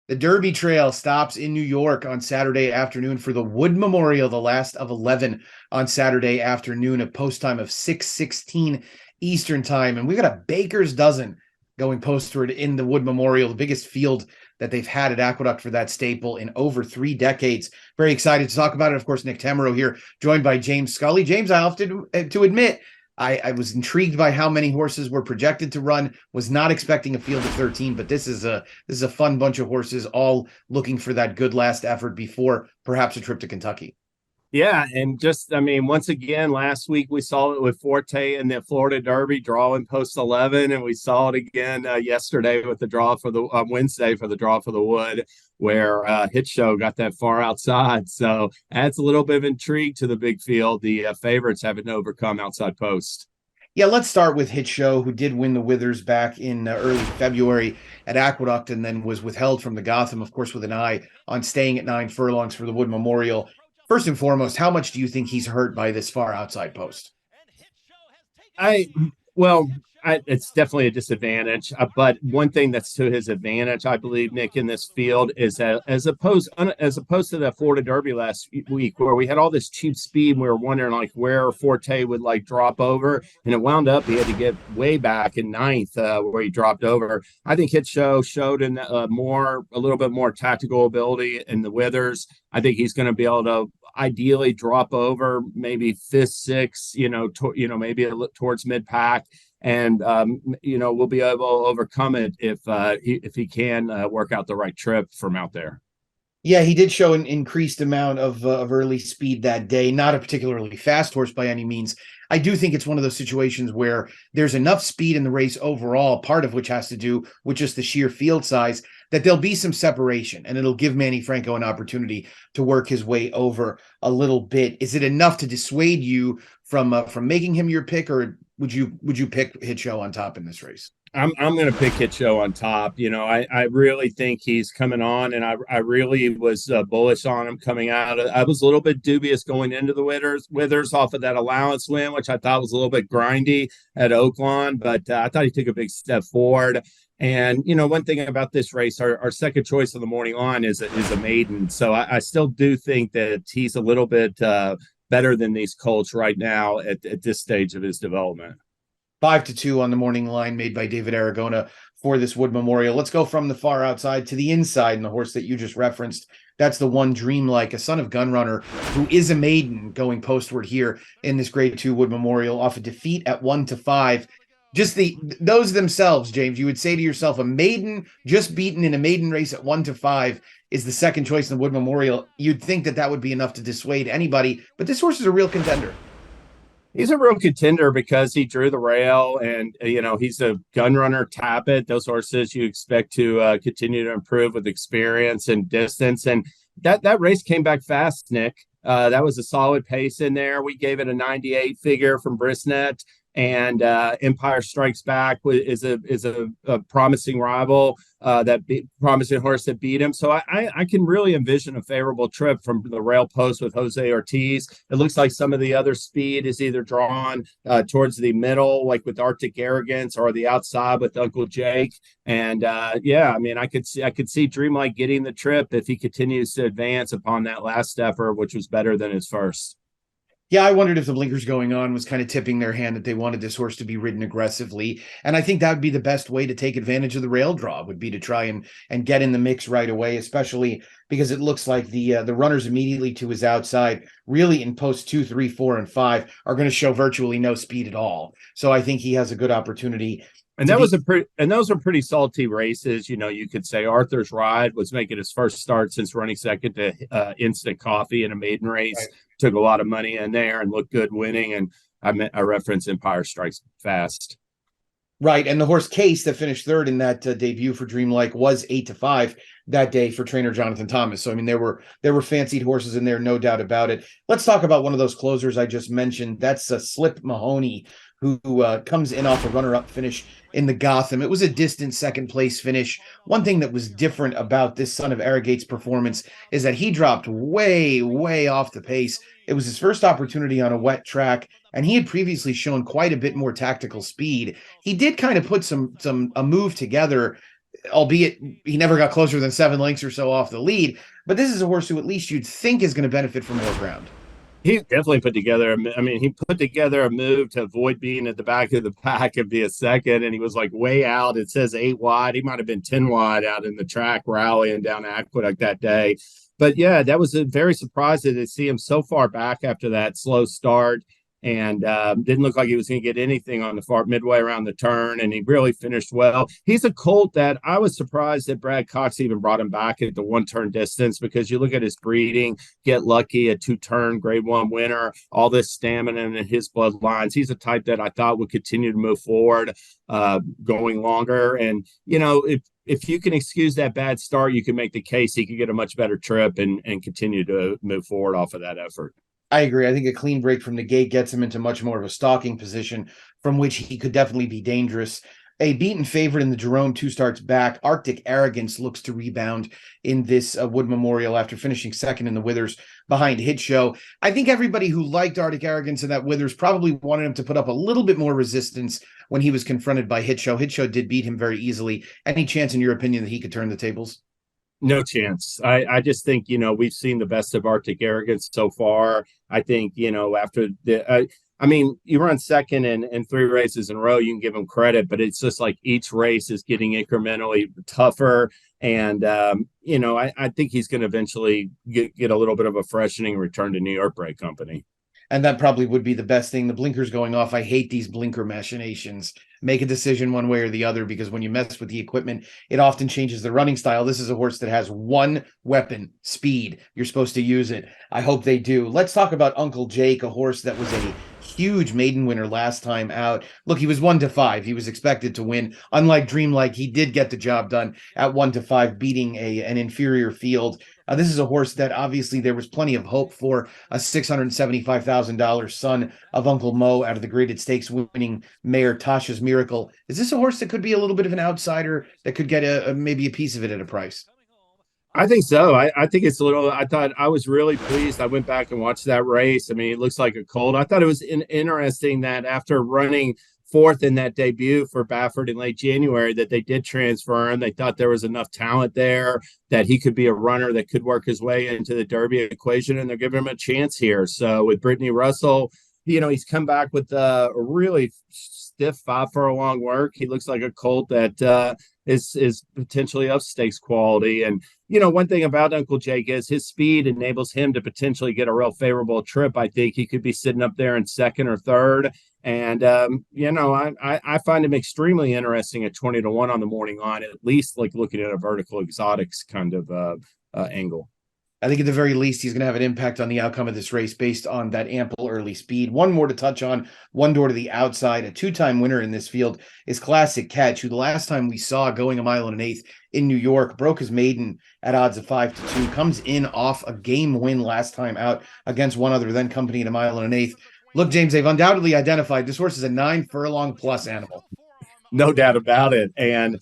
The Derby Trail stops in New York on Saturday afternoon for the Wood Memorial, the last of 11 on Saturday afternoon, a post time of 6:16 Eastern time. And we got a baker's dozen going postward in the Wood Memorial, the biggest field that they've had at Aqueduct for that staple in over 3 decades. Very excited to talk about it. Of course, Nick Tammaro here, joined by James Scully. James, I have to admit, I was intrigued by how many horses were projected to run. Was not expecting a field of 13, but this is a fun bunch of horses, all looking for that good last effort before perhaps a trip to Kentucky. Yeah, and just once again, last week we saw it with Forte in the Florida Derby drawing post 11, and we saw it again yesterday with the draw for the Wednesday for the draw for the Wood, where Hit Show got that far outside. So adds a little bit of intrigue to the big field. The favorites haven't overcome outside post. Yeah, let's start with Hit Show, who did win the Withers back in early February at Aqueduct and then was withheld from the Gotham, of course, with an eye on staying at 9 furlongs for the Wood Memorial. First and foremost, how much do you think he's hurt by this far outside post? I well, it's definitely a disadvantage. But one thing that's to his advantage, I believe, Nick, in this field is that as opposed to that Florida Derby last week, where we had all this cheap speed, and we were wondering like where Forte would like drop over, and it wound up he had to get way back in ninth where he dropped over. I think Hit Show showed in a little bit more tactical ability in the Withers. I think he's going to be able to ideally drop over maybe fifth, sixth, maybe towards mid pack, and we'll be able to overcome it if he can work out the right trip from out there. Yeah, he did show an increased amount of early speed that day. Not a particularly fast horse by any means. I do think it's one of those situations where there's enough speed in the race overall, part of which has to do with just the sheer field size, that there'll be some separation, and it'll give Manny Franco an opportunity to work his way over a little bit. Is it enough to dissuade you from making him your pick, or would you pick Hit Show on top in this race? I'm going to pick Hit Show on top. I really think he's coming on, and I really was bullish on him coming out. I was a little bit dubious going into the Withers off of that allowance win, which I thought was a little bit grindy at Oaklawn, but I thought he took a big step forward. And one thing about this race, our second choice on the morning line is a maiden, so I still do think that he's a little bit better than these colts right now at this stage of his development. 5-2 on the morning line made by David Aragona for this Wood Memorial. Let's go from the far outside to the inside, and the horse that you just referenced. That's the one Dreamlike, a son of Gunrunner, who is a maiden going postward here in this Grade 2 Wood Memorial off a defeat at 1-5. Just those themselves, James, you would say to yourself, a maiden just beaten in a maiden race at 1-5 is the second choice in the Wood Memorial. You'd think that would be enough to dissuade anybody, but this horse is a real contender. He's a real contender because he drew the rail, and he's a gun runner. Tappet, those horses you expect to continue to improve with experience and distance, and that race came back fast, Nick. That was a solid pace in there. We gave it a 98 figure from Brisnet, and Empire Strikes Back is a promising rival, promising horse that beat him. So I can really envision a favorable trip from the rail post with Jose Ortiz. It looks like some of the other speed is either drawn towards the middle, like with Arctic Arrogance, or the outside with Uncle Jake. And I could see Dreamlight getting the trip if he continues to advance upon that last effort, which was better than his first. Yeah, I wondered if the blinkers going on was kind of tipping their hand that they wanted this horse to be ridden aggressively. And I think that would be the best way to take advantage of the rail draw, would be to try and get in the mix right away, especially because it looks like the runners immediately to his outside, really in post 2, 3, 4, and 5, are going to show virtually no speed at all. So I think he has a good opportunity. And those are pretty salty races. You could say Arthur's Ride was making his first start since running second to Instant Coffee in a maiden race. Right. Took a lot of money in there and looked good winning. And I reference Empire Strikes Fast. Right, and the horse Case that finished third in that debut for Dreamlike was 8-5 that day for trainer Jonathan Thomas. So I mean, there were fancied horses in there, no doubt about it. Let's talk about one of those closers I just mentioned. That's Slip Mahoney, who comes in off a runner-up finish in the Gotham. It was a distant second place finish. One thing that was different about this son of Arrogate's performance is that he dropped way, way off the pace. It was his first opportunity on a wet track, and he had previously shown quite a bit more tactical speed. He did kind of put a move together albeit he never got closer than 7 lengths or so off the lead. But this is a horse who at least you'd think is going to benefit from more ground. He definitely put together. I mean, he put together a move to avoid being at the back of the pack and be a second. And he was like way out. It says 8 wide. He might have been 10 wide out in the track rallying down Aqueduct that day. But yeah, that was a very surprising to see him so far back after that slow start. And didn't look like he was going to get anything on the far midway around the turn, and he really finished well. He's a colt that I was surprised that Brad Cox even brought him back at the 1 turn distance, because you look at his breeding, Get Lucky, a 2 turn grade 1 winner, all this stamina in his bloodlines. He's a type that I thought would continue to move forward, going longer. And if you can excuse that bad start, you can make the case he could get a much better trip and continue to move forward off of that effort. I agree. I think a clean break from the gate gets him into much more of a stalking position from which he could definitely be dangerous. A beaten favorite in the Jerome 2 starts back. Arctic Arrogance looks to rebound in this Wood Memorial after finishing second in the Withers behind Hit Show. I think everybody who liked Arctic Arrogance in that Withers probably wanted him to put up a little bit more resistance when he was confronted by Hit Show. Hit Show did beat him very easily. Any chance, in your opinion, that he could turn the tables? No chance. I just think, we've seen the best of Arctic Arrogance so far. I think, after I mean, you run second in 3 races in a row, you can give him credit, but it's just like each race is getting incrementally tougher. And, I think he's going to eventually get a little bit of a freshening return to New York Break Company. And that probably would be the best thing. The blinkers going off. I hate these blinker machinations. Make a decision one way or the other, because when you mess with the equipment, it often changes the running style. This is a horse that has one weapon, speed. You're supposed to use it. I hope they do. Let's talk about Uncle Jake, a horse that was a huge maiden winner last time out. Look, he was 1-5. He was expected to win. Unlike Dreamlike, he did get the job done at 1-5, beating an inferior field. This is a horse that obviously there was plenty of hope for, a $675,000 son of Uncle Mo out of the graded stakes winning mare Tasha's Miracle. Is this a horse that could be a little bit of an outsider that could get maybe a piece of it at a price? I think so. I think it's a little. I thought I was really pleased. I went back and watched that race. I mean, it looks like a colt. I thought it was interesting that after running fourth in that debut for Baffert in late January, that they did transfer him. They thought there was enough talent there that he could be a runner that could work his way into the Derby equation, and they're giving him a chance here. So with Brittany Russell, he's come back with a really stiff 5 furlong work. He looks like a colt that is potentially of stakes quality. And one thing about Uncle Jake is his speed enables him to potentially get a real favorable trip. I think he could be sitting up there in second or third. And I find him extremely interesting at 20-1 on the morning line, at least like looking at a vertical exotics kind of angle. I think at the very least, he's going to have an impact on the outcome of this race based on that ample early speed. One more to touch on, one door to the outside. A 2-time winner in this field is Classic Catch, who the last time we saw going 1.125 in New York, broke his maiden at odds of 5-2, comes in off a game win last time out against one other then company at 1.125. Look, James, they've undoubtedly identified this horse is a 9 furlong plus animal. No doubt about it. And,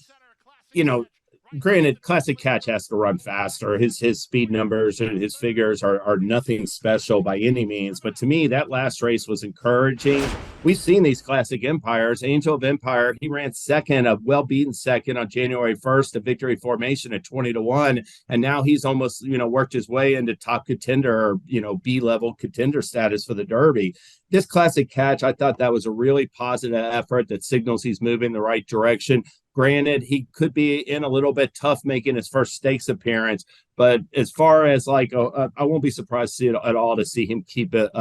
granted, Classic Catch has to run faster. His speed numbers and his figures are nothing special by any means. But to me, that last race was encouraging. We've seen these Classic Empires. Angel of Empire, he ran second, a well-beaten second on January 1st, a victory formation at 20-1. And now he's almost, worked his way into top contender, B-level contender status for the Derby. This Classic Catch, I thought that was a really positive effort that signals he's moving the right direction. Granted, he could be in a little bit tough making his first stakes appearance, but as far as I won't be surprised to see it at all to see him keep it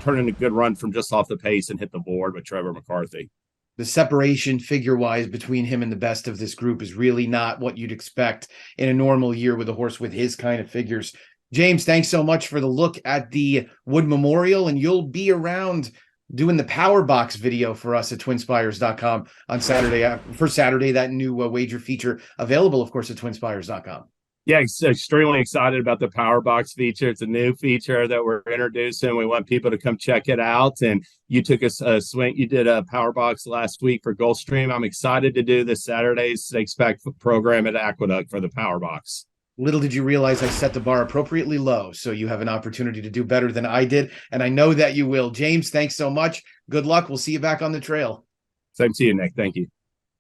turning a good run from just off the pace and hit the board with Trevor McCarthy. The separation figure-wise between him and the best of this group is really not what you'd expect in a normal year with a horse with his kind of figures. James, thanks so much for the look at the Wood Memorial, and you'll be around doing the Power Box video for us at twinspires.com on Saturday, for Saturday, that new wager feature available, of course, at twinspires.com. Yeah, extremely excited about the Power Box feature. It's a new feature that we're introducing. We want people to come check it out. And you took us a swing. You did a Power Box last week for Gulfstream. I'm excited to do this Saturday's Stakes Pack program at Aqueduct for the Power Box. Little did you realize I set the bar appropriately low, so you have an opportunity to do better than I did, and I know that you will. James, thanks so much. Good luck. We'll see you back on the trail. Same to you, Nick. Thank you.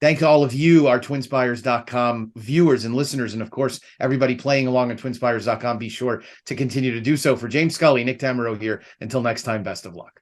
Thank all of you, our twinspires.com viewers and listeners, and of course, everybody playing along on twinspires.com. Be sure to continue to do so. For James Scully, Nick Tammaro here. Until next time, best of luck.